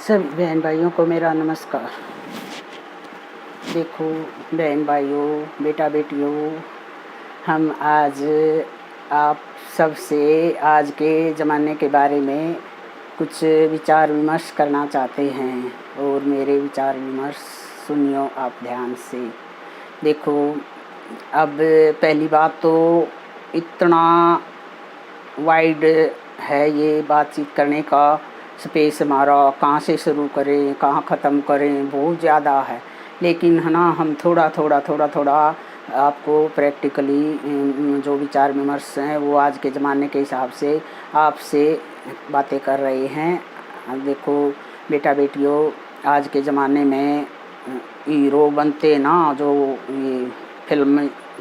सभी बहन भाइयों को मेरा नमस्कार। देखो बहन भाइयों, बेटा बेटियों, हम आज आप सबसे आज के ज़माने के बारे में कुछ विचार विमर्श करना चाहते हैं और मेरे विचार विमर्श सुनियो आप ध्यान से। देखो, अब पहली बात तो इतना वाइड है ये बातचीत करने का स्पेस हमारा, कहाँ से शुरू करें कहाँ ख़त्म करें, बहुत ज़्यादा है। लेकिन है ना, हम थोड़ा थोड़ा आपको प्रैक्टिकली जो विचार विमर्श हैं वो आज के ज़माने के हिसाब से आपसे बातें कर रहे हैं। देखो बेटा बेटियों, आज के ज़माने में हीरो बनते ना, जो ये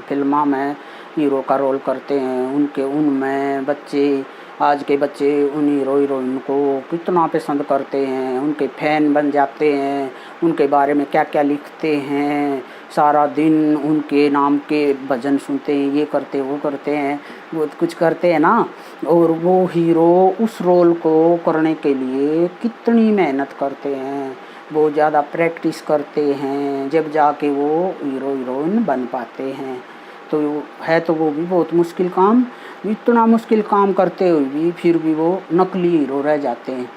फिल्मा में हीरो का रोल करते हैं, उनमें बच्चे, आज के बच्चे उन हीरो हीरोइन को कितना पसंद करते हैं, उनके फ़ैन बन जाते हैं, उनके बारे में क्या क्या लिखते हैं, सारा दिन उनके नाम के भजन सुनते हैं, ये करते वो करते हैं, बहुत कुछ करते हैं ना। और वो हीरो उस रोल को करने के लिए कितनी मेहनत करते हैं, बहुत ज़्यादा प्रैक्टिस करते हैं, जब जाके वो हीरो हीरोइन बन पाते हैं। तो है तो वो भी बहुत मुश्किल काम, इतना मुश्किल काम करते हुए भी फिर भी वो नकली हीरो रह जाते हैं।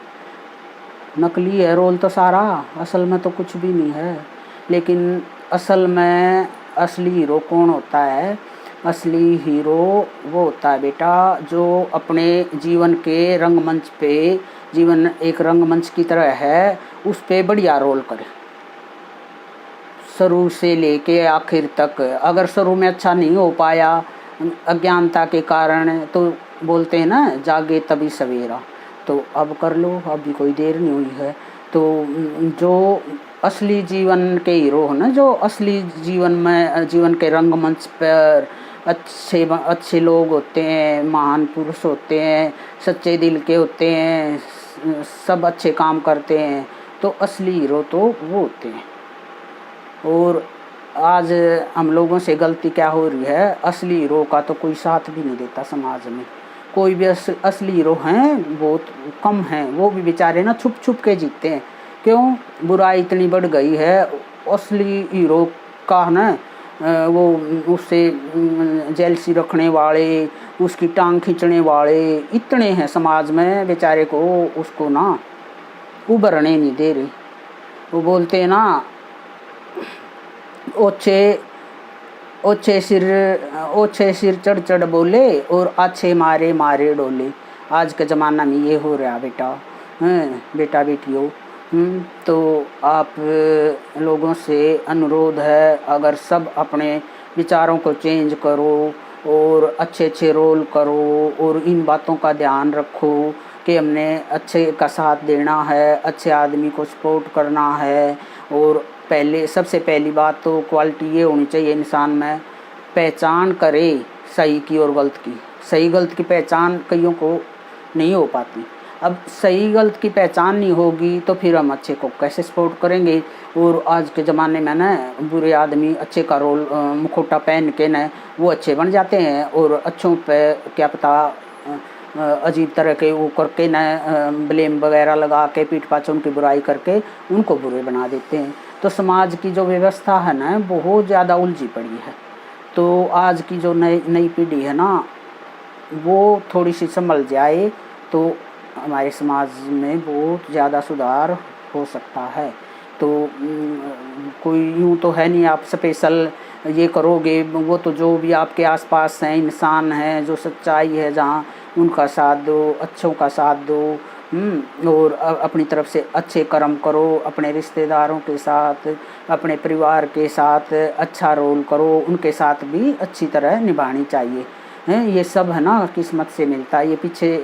नकली है रोल तो सारा, असल में तो कुछ भी नहीं है। लेकिन असल में असली हीरो कौन होता है? असली हीरो वो होता है बेटा जो अपने जीवन के रंगमंच पे, जीवन एक रंगमंच की तरह है, उस पे बढ़िया रोल करे शुरू से लेके आखिर तक। अगर शुरू में अच्छा नहीं हो पाया अज्ञानता के कारण, तो बोलते हैं ना, जागे तभी सवेरा, तो अब कर लो, अभी कोई देर नहीं हुई है। तो जो असली जीवन के हीरो है ना, जो असली जीवन में, जीवन के रंगमंच पर अच्छे लोग होते हैं, महान पुरुष होते हैं, सच्चे दिल के होते हैं, सब अच्छे काम करते हैं, तो असली हीरो तो वो होते हैं। और आज हम लोगों से गलती क्या हो रही है, असली हीरो का तो कोई साथ भी नहीं देता समाज में। कोई भी असली हीरो हैं बहुत कम हैं, वो भी बेचारे ना छुप छुप के जीते हैं। क्यों? बुराई इतनी बढ़ गई है। असली हीरो का ना वो उससे जेलसी रखने वाले, उसकी टांग खींचने वाले इतने हैं समाज में, बेचारे को उसको ना उभरने नहीं दे रहे। वो बोलते हैं ना, ओछे सिर चढ़ चढ़ बोले और अच्छे मारे मारे डोले। आज के ज़माना में ये हो रहा बेटा, बेटा बेटियों। तो आप लोगों से अनुरोध है, अगर सब अपने विचारों को चेंज करो और अच्छे अच्छे रोल करो और इन बातों का ध्यान रखो कि हमने अच्छे का साथ देना है, अच्छे आदमी को सपोर्ट करना है। और सबसे पहली बात तो क्वालिटी ये होनी चाहिए इंसान में, पहचान करे सही की और गलत की। सही गलत की पहचान कईयों को नहीं हो पाती। अब सही गलत की पहचान नहीं होगी तो फिर हम अच्छे को कैसे सपोर्ट करेंगे? और आज के ज़माने में ना बुरे आदमी अच्छे का रोल मुखौटा पहन के न वो अच्छे बन जाते हैं, और अच्छों पे क्या पता अजीब तरह के वो करके न ब्लेम वगैरह लगा के, पीठ पाछे उनकी बुराई करके उनको बुरे बना देते हैं। तो समाज की जो व्यवस्था है ना, बहुत ज़्यादा उलझी पड़ी है। तो आज की जो नई पीढ़ी है ना, वो थोड़ी सी संभल जाए तो हमारे समाज में बहुत ज़्यादा सुधार हो सकता है। तो कोई यूँ तो है नहीं आप स्पेशल ये करोगे, वो तो जो भी आपके आसपास हैं इंसान हैं, जो सच्चाई है जहाँ, उनका साथ दो, अच्छों का साथ दो, और अपनी तरफ से अच्छे कर्म करो, अपने रिश्तेदारों के साथ, अपने परिवार के साथ अच्छा रोल करो, उनके साथ भी अच्छी तरह निभानी चाहिए। ये सब है ना किस्मत से मिलता है। ये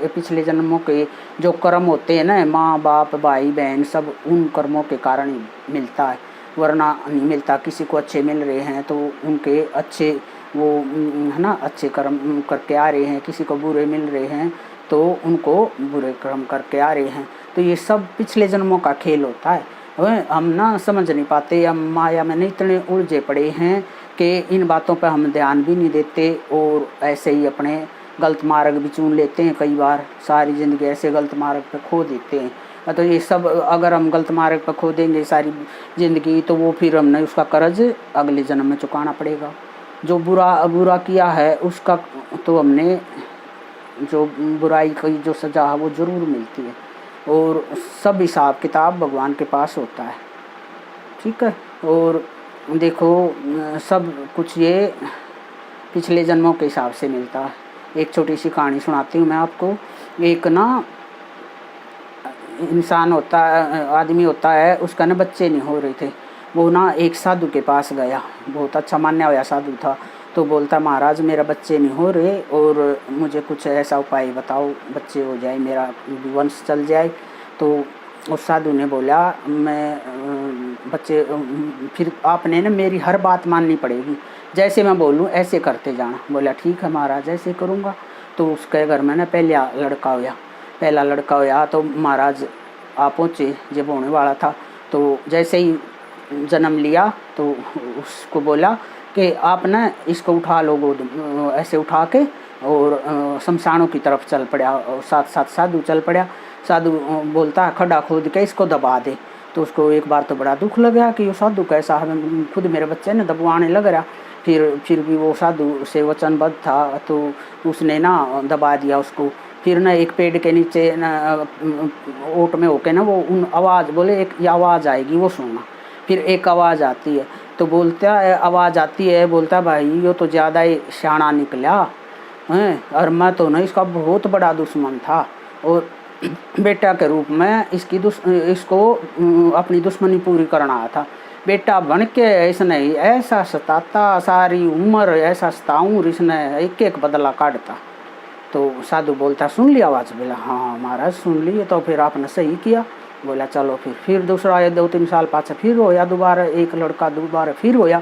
पिछले जन्मों के जो कर्म होते हैं ना, माँ बाप भाई बहन, सब उन कर्मों के कारण ही मिलता है, वरना नहीं मिलता। किसी को अच्छे मिल रहे हैं तो उनके अच्छे वो है ना अच्छे कर्म करके आ रहे हैं, किसी को बुरे मिल रहे हैं तो उनको बुरे कर्म करके आ रहे हैं। तो ये सब पिछले जन्मों का खेल होता है। हम ना समझ नहीं पाते, हम माया में नहीं इतने उलझे पड़े हैं कि इन बातों पर हम ध्यान भी नहीं देते, और ऐसे ही अपने गलत मार्ग भी चुन लेते हैं। कई बार सारी ज़िंदगी ऐसे गलत मार्ग पर खो देते हैं। तो ये सब अगर हम गलत मार्ग पर खो देंगे सारी ज़िंदगी, तो वो फिर हमने उसका कर्ज अगले जन्म में चुकाना पड़ेगा। जो बुरा किया है उसका तो हमने जो बुराई की जो सज़ा है वो ज़रूर मिलती है, और सब हिसाब किताब भगवान के पास होता है। ठीक है। और देखो सब कुछ ये पिछले जन्मों के हिसाब से मिलता है। एक छोटी सी कहानी सुनाती हूँ मैं आपको। एक ना इंसान होता है, आदमी होता है, उसका ना बच्चे नहीं हो रहे थे। वो ना एक साधु के पास गया, बहुत अच्छा मान्या हुआ साधु था। तो बोलता महाराज मेरा बच्चे नहीं हो रहे और मुझे कुछ ऐसा उपाय बताओ बच्चे हो जाए, मेरा वंश चल जाए। तो उस साधु ने बोला मैं बच्चे फिर आपने ना मेरी हर बात माननी पड़ेगी, जैसे मैं बोलूँ ऐसे करते जाना। बोला ठीक है महाराज ऐसे करूँगा। तो उसके घर में ना पहला लड़का होया तो महाराज आप पहुँचे जब होने वाला था। तो जैसे ही जन्म लिया तो उसको बोला कि आप ना इसको उठा लो गोद, ऐसे उठा के और शमशानों की तरफ चल पड़ा, और साथ साथ साधु चल पड़ा। साधु बोलता है खड्डा खोद के इसको दबा दे। तो उसको एक बार तो बड़ा दुख लगा कि ये साधु कैसा है, खुद मेरे बच्चे ने दबवाने लग रहा। फिर भी वो साधु से वचनबद्ध था, तो उसने ना दबा दिया उसको। फिर ना एक पेड़ के नीचे ना ओट में होके ना वो उन आवाज़ बोले, एक आवाज़ आएगी वो सुनना। फिर एक आवाज़ आती है, तो बोलता है आवाज़ आती है, बोलता भाई ये तो ज़्यादा ही शाना निकला हैं, और मैं तो ना इसका बहुत बड़ा दुश्मन था, और बेटा के रूप में इसको अपनी दुश्मनी पूरी करना आया था। बेटा बन के इसने ऐसा सताता, सारी उम्र ऐसा सताऊं, इसने एक एक बदला काटता। तो साधु बोलता सुन लिया आवाज़? बोला हाँ महाराज सुन ली। तो फिर आपने सही किया। बोला चलो फिर दूसरा या 2-3 साल पाछे फिर होया दोबारा, एक लड़का दोबारा फिर होया।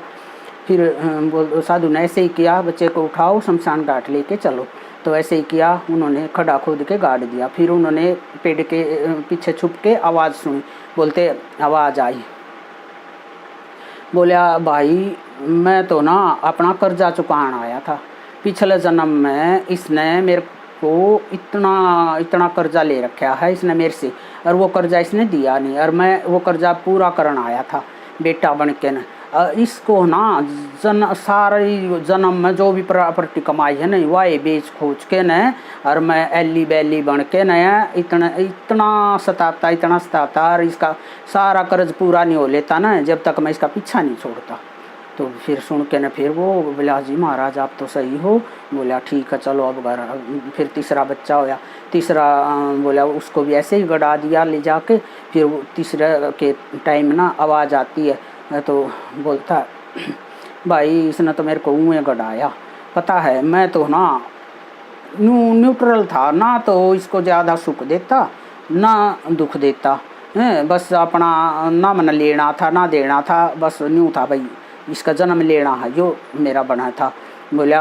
फिर साधु ने ऐसे ही किया, बच्चे को उठाओ शमशान घाट लेके चलो। तो ऐसे ही किया, उन्होंने खड्डा खोद के गाड़ दिया। फिर उन्होंने पेड़ के पीछे छुप के आवाज़ सुनी। बोलते आवाज़ आई, बोला भाई मैं तो ना अपना कर्जा चुकान आया था। पिछले जन्म में इसने मेरे को इतना कर्जा ले रखा है इसने मेरे से, और वो कर्जा इसने दिया नहीं, और मैं वो कर्जा पूरा करना आया था बेटा बन के न। इसको ना सारी जन्म में जो भी प्रॉपर्टी कमाई है ना वह बेच खोज के न, और मैं एली बैली बन के न इतना सताता, और इसका सारा कर्ज पूरा नहीं हो लेता ना जब तक मैं इसका पीछा नहीं छोड़ता। तो फिर सुन के न फिर वो बोला जी महाराज आप तो सही हो। बोला ठीक है चलो अब घर। फिर तीसरा बच्चा होया, तीसरा बोला उसको भी ऐसे ही गड़ा दिया ले जाके। फिर वो तीसरे के टाइम ना आवाज़ आती है, तो बोलता भाई इसने तो मेरे को ऊँए गड़ाया, पता है मैं तो ना न्यूट्रल था ना, तो इसको ज़्यादा सुख देता ना दुख देता है, बस अपना ना मन लेना था ना देना था, बस न्यू था भाई इसका जन्म लेना है जो मेरा बना था। बोला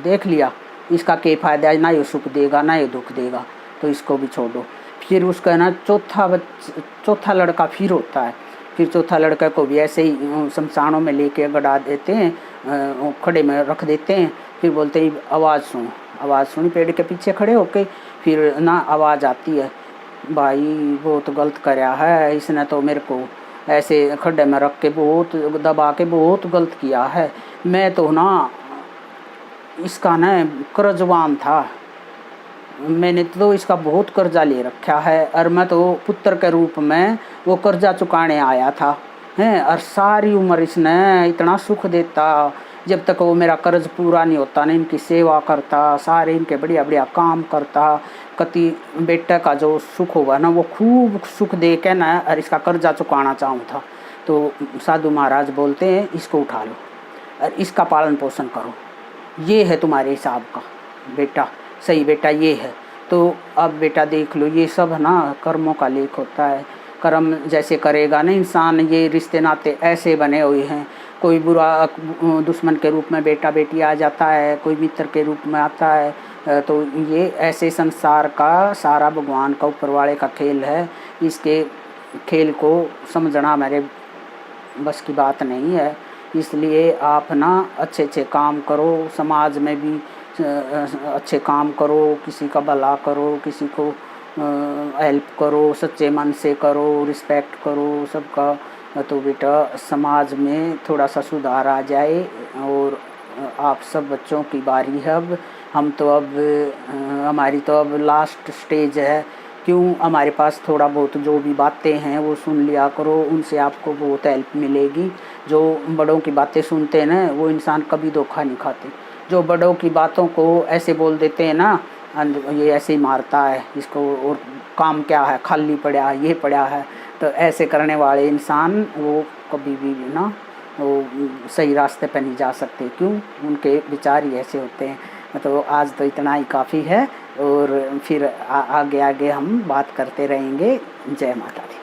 देख लिया इसका क्या फ़ायदा, ना ये सुख देगा ना ये दुख देगा, तो इसको भी छोड़ो। फिर उसका ना चौथा लड़का फिर होता है। फिर चौथा लड़का को भी ऐसे ही शमशानों में लेके गड़ा देते हैं, खड़े में रख देते हैं। फिर बोलते ही आवाज़ सुनी पेड़ के पीछे खड़े होके। फिर ना आवाज़ आती है भाई बहुत गलत कराया है इसने, तो मेरे को ऐसे खड्डे में रख के बहुत दबा के बहुत गलत किया है। मैं तो ना इसका ना कर्जवान था, मैंने तो इसका बहुत कर्जा ले रखा है, और मैं तो पुत्र के रूप में वो कर्जा चुकाने आया था हैं, और सारी उम्र इसने इतना सुख देता जब तक वो मेरा कर्ज पूरा नहीं होता ना, इनकी सेवा करता, सारे इनके बढ़िया बढ़िया काम करता। कति बेटे का जो सुख होगा ना वो खूब सुख दे के ना, और इसका कर्जा चुकाना चाहूँ था। तो साधु महाराज बोलते हैं इसको उठा लो और इसका पालन पोषण करो, ये है तुम्हारे हिसाब का बेटा, सही बेटा ये है। तो अब बेटा देख लो ये सब ना कर्मों का लेख होता है, कर्म जैसे करेगा ना इंसान, ये रिश्ते नाते ऐसे बने हुए हैं। कोई बुरा दुश्मन के रूप में बेटा बेटी आ जाता है, कोई मित्र के रूप में आता है, तो ये ऐसे संसार का सारा भगवान का ऊपर वाले का खेल है। इसके खेल को समझना मेरे बस की बात नहीं है। इसलिए आप ना अच्छे अच्छे काम करो, समाज में भी अच्छे काम करो, किसी का भला करो, किसी को हेल्प करो, सच्चे मन से करो, रिस्पेक्ट करो सबका, तो बेटा समाज में थोड़ा सा सुधार आ जाए। और आप सब बच्चों की बारी है अब। हम तो अब हमारी तो अब लास्ट स्टेज है, क्यों हमारे पास थोड़ा बहुत जो भी बातें हैं वो सुन लिया करो, उनसे आपको बहुत हेल्प मिलेगी। जो बड़ों की बातें सुनते हैं ना वो इंसान कभी धोखा नहीं खाते। जो बड़ों की बातों को ऐसे बोल देते हैं ना, ये ऐसे ही मारता है इसको, और काम क्या है, खाली पड़ा है, ये पड़ा है, तो ऐसे करने वाले इंसान वो कभी भी ना वो सही रास्ते पर नहीं जा सकते। क्यों? उनके विचार ही ऐसे होते हैं। तो आज तो इतना ही काफ़ी है, और फिर आगे आगे हम बात करते रहेंगे। जय माता दी।